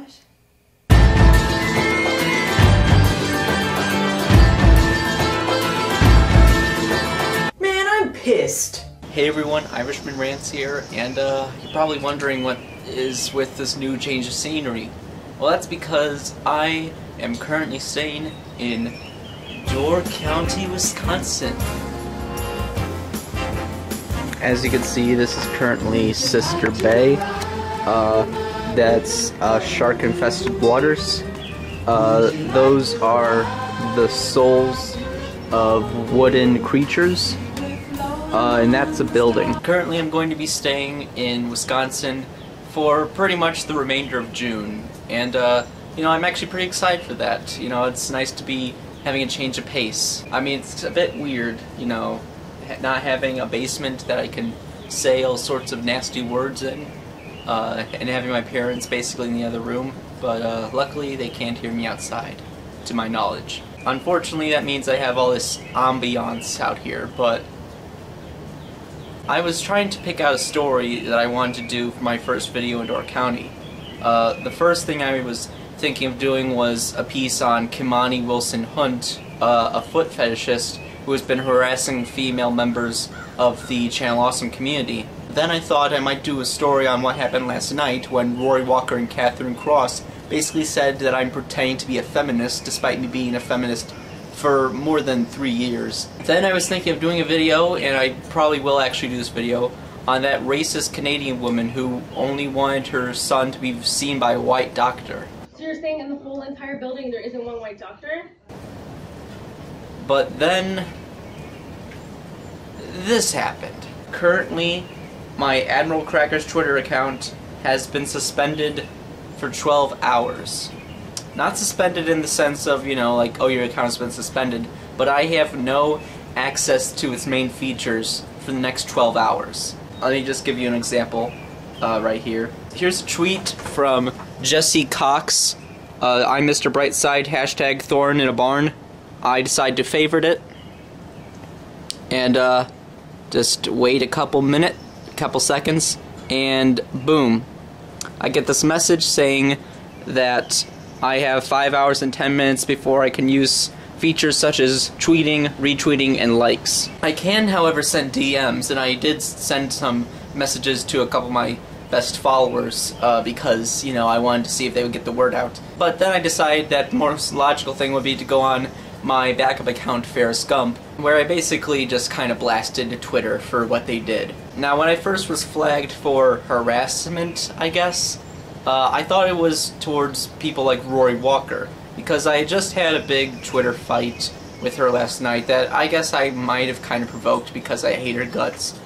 What? Man, I'm pissed! Hey everyone, Irishman Rants here, and you're probably wondering what is with this new change of scenery. Well, that's because I am currently staying in Door County, Wisconsin. As you can see, this is currently Sister Bay. That's shark-infested waters. Those are the souls of wooden creatures. And that's a building. Currently I'm going to be staying in Wisconsin for pretty much the remainder of June. And, you know, I'm actually pretty excited for that. You know, it's nice to be having a change of pace. I mean, it's a bit weird, you know, not having a basement that I can say all sorts of nasty words in, and having my parents basically in the other room. But, luckily they can't hear me outside, to my knowledge. Unfortunately, that means I have all this ambiance out here, but I was trying to pick out a story that I wanted to do for my first video in Door County. The first thing I was thinking of doing was a piece on Kimani Wilson Hunt, a foot fetishist who has been harassing female members of the Channel Awesome community. Then I thought I might do a story on what happened last night when Rory Walker and Catherine Cross basically said that I'm pretending to be a feminist despite me being a feminist for more than 3 years. Then I was thinking of doing a video, and I probably will actually do this video, on that racist Canadian woman who only wanted her son to be seen by a white doctor. So you're saying in the whole entire building there isn't one white doctor? But then this happened. Currently, my Admiral Cracker's Twitter account has been suspended for 12 hours. Not suspended in the sense of, you know, like, oh, your account's been suspended, but I have no access to its main features for the next 12 hours. Let me just give you an example right here. Here's a tweet from Jesse Cox. I'm Mr. Brightside, hashtag Thorn in a Barn. I decide to favorite it. And just wait a couple seconds, and boom. I get this message saying that I have 5 hours and 10 minutes before I can use features such as tweeting, retweeting, and likes. I can, however, send DMs, and I did send some messages to a couple of my best followers because, you know, I wanted to see if they would get the word out. But then I decided that the most logical thing would be to go on my backup account, Ferris Gump, where I basically just kind of blasted Twitter for what they did. Now, when I first was flagged for harassment, I guess, I thought it was towards people like Rory Walker, because I just had a big Twitter fight with her last night that I guess I might have kind of provoked because I hate her guts.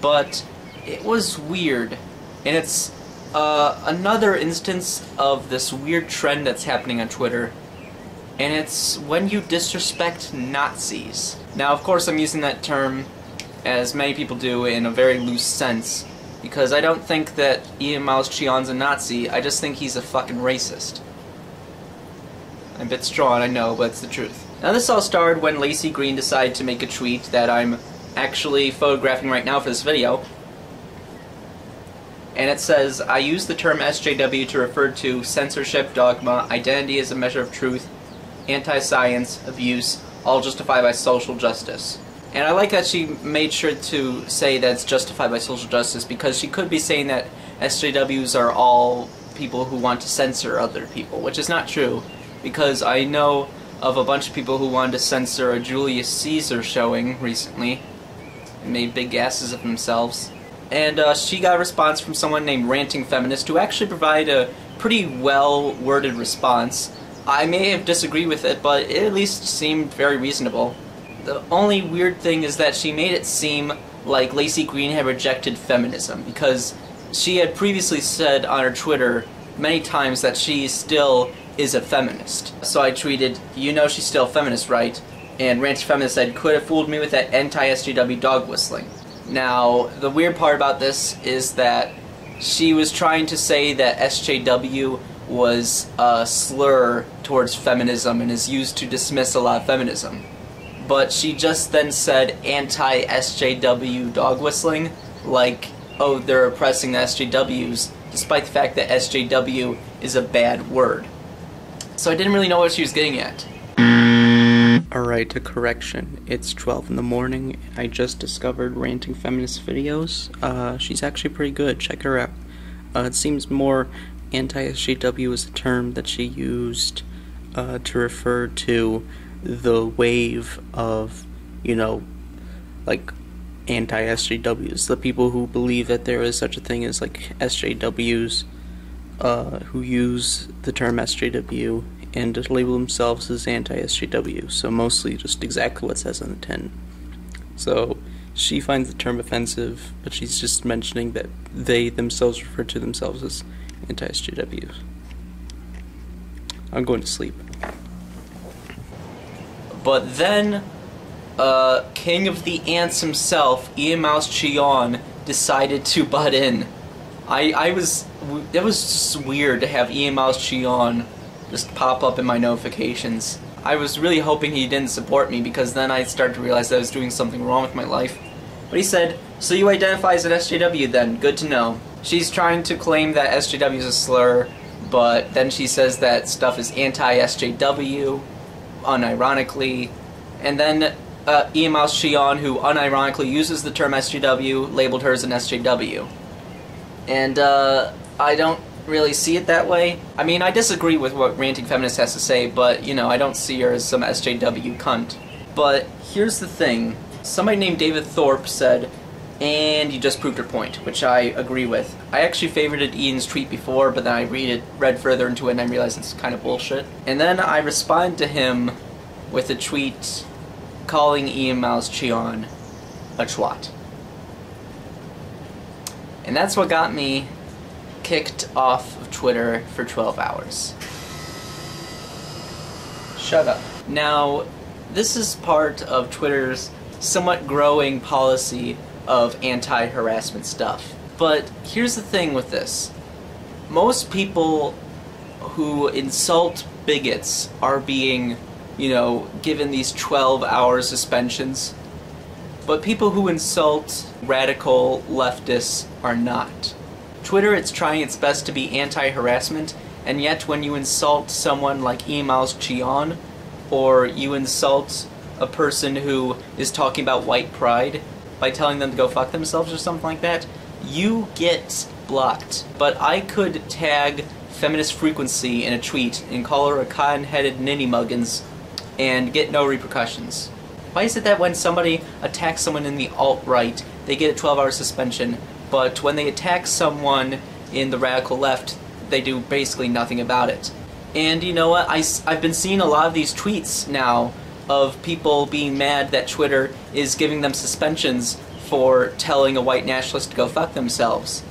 But it was weird, and it's another instance of this weird trend that's happening on Twitter, and it's when you disrespect Nazis. Now, of course, I'm using that term, as many people do, in a very loose sense, because I don't think that Ian Miles Cheong's a Nazi, I just think he's a fucking racist. I'm a bit strong, I know, but it's the truth. Now, this all started when Lacey Green decided to make a tweet that I'm actually photographing right now for this video. And it says, I use the term SJW to refer to censorship, dogma, identity as a measure of truth, anti-science, abuse, all justified by social justice. And I like that she made sure to say that it's justified by social justice, because she could be saying that SJWs are all people who want to censor other people, which is not true, because I know of a bunch of people who wanted to censor a Julius Caesar showing recently, and made big asses of themselves. And she got a response from someone named Ranting Feminist, who actually provided a pretty well-worded response. I may have disagreed with it, but it at least seemed very reasonable. The only weird thing is that she made it seem like Lacey Green had rejected feminism, because she had previously said on her Twitter many times that she still is a feminist. So I tweeted, you know she's still a feminist, right? And Ranting Feminist said, could have fooled me with that anti-SJW dog whistling. Now, the weird part about this is that she was trying to say that SJW was a slur towards feminism and is used to dismiss a lot of feminism. But she just then said anti-SJW dog whistling, like, oh, they're oppressing the SJWs, despite the fact that SJW is a bad word. So I didn't really know what she was getting at. Alright, a correction. It's 12 in the morning. I just discovered Ranting Feminist videos. She's actually pretty good. Check her out. It seems more anti-SJW is a term that she used to refer to the wave of, you know, like, anti-SJWs. The people who believe that there is such a thing as, like, SJWs, who use the term SJW and label themselves as anti-SJW, so mostly just exactly what it says on the tin. So she finds the term offensive, but she's just mentioning that they themselves refer to themselves as anti-SJWs. I'm going to sleep. But then, King of the Ants himself, Cheong, decided to butt in. It was just weird to have Cheong just pop up in my notifications. I was really hoping he didn't support me, because then I'd start to realize that I was doing something wrong with my life. But he said, "So you identify as an SJW then, good to know." She's trying to claim that SJW is a slur, but then she says that stuff is anti-SJW, unironically, and then Cheong, who unironically uses the term SJW, labeled her as an SJW. And I don't really see it that way. I mean, I disagree with what Ranting Feminist has to say, but, you know, I don't see her as some SJW cunt. But here's the thing. Somebody named David Thorpe said, "And you just proved her point," which I agree with. I actually favorited Ian's tweet before, but then I read further into it and I realized it's kind of bullshit. And then I responded to him with a tweet calling Cheong a twat. And that's what got me kicked off of Twitter for 12 hours. Shut up. Now, this is part of Twitter's somewhat growing policy of anti-harassment stuff. But here's the thing with this. Most people who insult bigots are being, you know, given these 12-hour suspensions. But people who insult radical leftists are not. Twitter, it's trying its best to be anti-harassment, and yet when you insult someone like Cheong, or you insult a person who is talking about white pride by telling them to go fuck themselves or something like that, you get blocked. But I could tag Feminist Frequency in a tweet and call her a cotton-headed ninny-muggins and get no repercussions. Why is it that when somebody attacks someone in the alt-right, they get a 12-hour suspension, but when they attack someone in the radical left, they do basically nothing about it? And you know what? I've been seeing a lot of these tweets now of people being mad that Twitter is giving them suspensions for telling a white nationalist to go fuck themselves.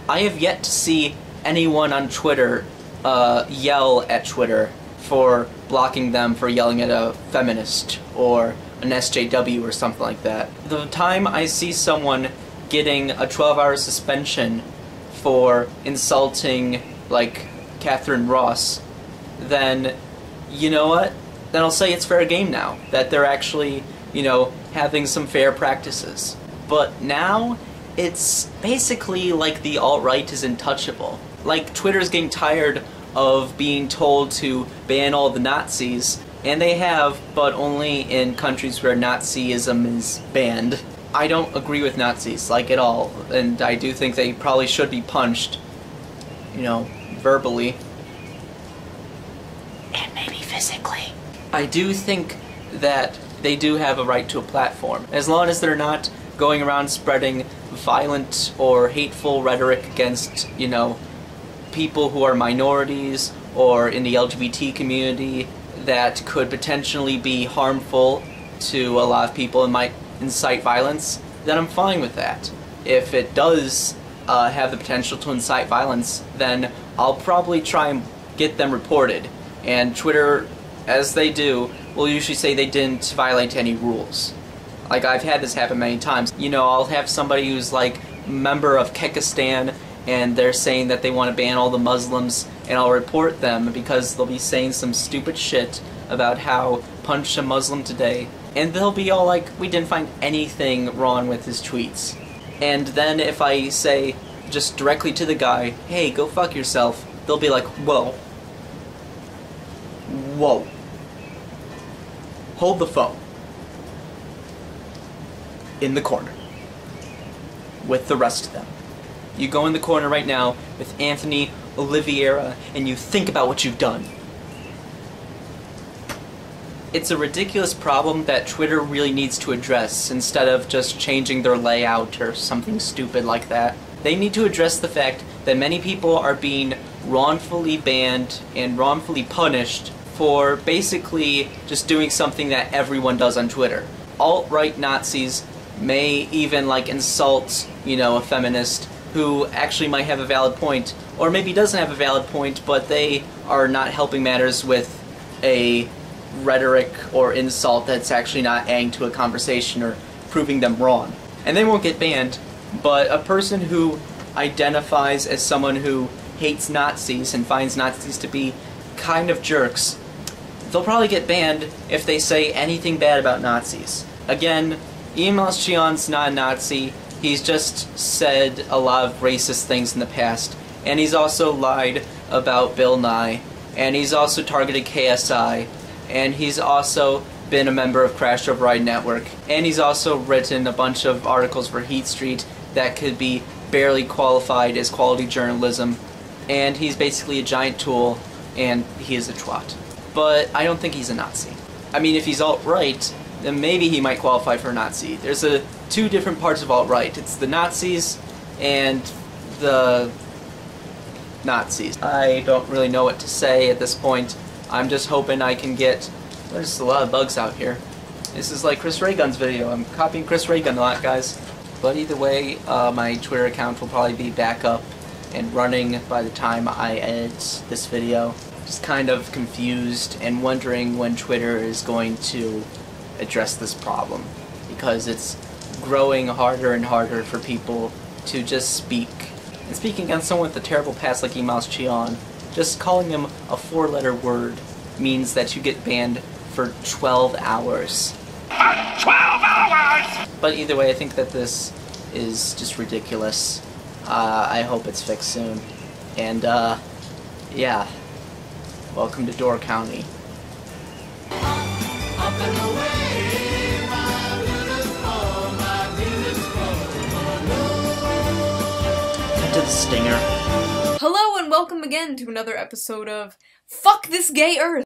I have yet to see anyone on Twitter yell at Twitter for blocking them for yelling at a feminist or an SJW or something like that. The time I see someone getting a 12-hour suspension for insulting, like, Catherine Ross, then, you know what? Then I'll say it's fair game now, that they're actually, you know, having some fair practices. But now, it's basically like the alt-right is untouchable. Like, Twitter's getting tired of being told to ban all the Nazis, and they have, but only in countries where Nazism is banned. I don't agree with Nazis, like, at all, and I do think they probably should be punched, you know, verbally. And maybe physically. I do think that they do have a right to a platform, as long as they're not going around spreading violent or hateful rhetoric against, you know, people who are minorities or in the LGBT community that could potentially be harmful to a lot of people and might incite violence, then I'm fine with that. If it does have the potential to incite violence, then I'll probably try and get them reported. And Twitter, as they do, will usually say they didn't violate any rules. Like, I've had this happen many times. You know, I'll have somebody who's like a member of Kekistan and they're saying that they want to ban all the Muslims, and I'll report them because they'll be saying some stupid shit about how punch a Muslim today, and they'll be all like, we didn't find anything wrong with his tweets. And then if I say, just directly to the guy, hey, go fuck yourself, they'll be like, whoa. Whoa. Hold the phone. In the corner. With the rest of them. You go in the corner right now with Anthony Oliveira and you think about what you've done. It's a ridiculous problem that Twitter really needs to address instead of just changing their layout or something stupid like that. They need to address the fact that many people are being wrongfully banned and wrongfully punished for basically just doing something that everyone does on Twitter. Alt-right Nazis may even insult, a feminist who actually might have a valid point, or maybe doesn't have a valid point, but they are not helping matters with a rhetoric or insult that's actually not adding to a conversation or proving them wrong. And they won't get banned, but a person who identifies as someone who hates Nazis and finds Nazis to be kind of jerks, they'll probably get banned if they say anything bad about Nazis. Again, Cheong's not a Nazi. He's just said a lot of racist things in the past, and he's also lied about Bill Nye, and he's also targeted KSI, and he's also been a member of Crash Override Network, and he's also written a bunch of articles for Heat Street that could be barely qualified as quality journalism, and he's basically a giant tool, and he is a twat. But I don't think he's a Nazi. I mean, if he's alt-right, then maybe he might qualify for a Nazi. There's two different parts of alt-right. It's the Nazis and the Nazis. I don't really know what to say at this point. I'm just hoping I can get... There's a lot of bugs out here. This is like Chris Ray Gun's video. I'm copying Chris Ray Gun a lot, guys. But either way, my Twitter account will probably be back up and running by the time I edit this video. Just kind of confused and wondering when Twitter is going to address this problem, because it's growing harder and harder for people to just speak. And speaking against someone with a terrible past like Cheong, just calling him a 4-letter word means that you get banned for 12 hours. 12 hours! But either way, I think that this is just ridiculous. I hope it's fixed soon. And, yeah. Welcome to Door County. To the stinger. Hello and welcome again to another episode of Fuck This Gay Earth!